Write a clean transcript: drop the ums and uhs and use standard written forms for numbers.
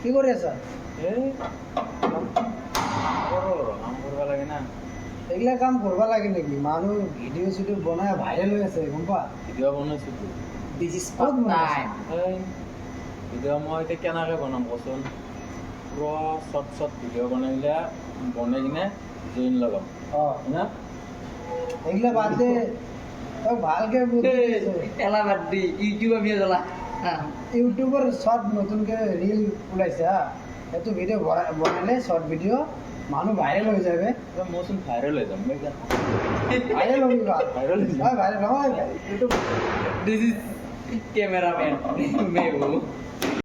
কি কৰি আছা? এই কাম কৰিব লাগে না। এইগিলা কাম কৰিব লাগে নেকি? মানুহ ভিডিঅ' চিডিঅ' বনাই ভাইৰেল হৈ আছে গম পা? ভিডিঅ' বনাইছোঁ তো। This is ক'ত part বনাইছা? time. এই ভিডিঅ' মই এতিয়া কেনেকৈ বনাম কচোন? পুৰা শ্বৰ্ট ভিডিঅ' বনাই কিনে জইন লগাম অঁ না। এইগিলা বাদ দে, তই ভালকে বুদ্ধি দিছো। এলা বাদ দি ইউটিউব আমি জ্বলা ইউটিউবৰ শ্বৰ্ট নতুনকৈ ৰিল ওলাইছে হা, সেইটো ভিডিঅ' বনালে শ্বৰ্ট ভিডিঅ' মানুহ ভাইৰেল হৈ যায় বে। মইচোন ভাইৰেল হৈ যাম ভাইৰেল হবি বা? ভাইৰেল হৈ যাম। ভাইৰেল নহয় ইউটিউব দিস ইজ ক্যামেৰাম্যান মেহু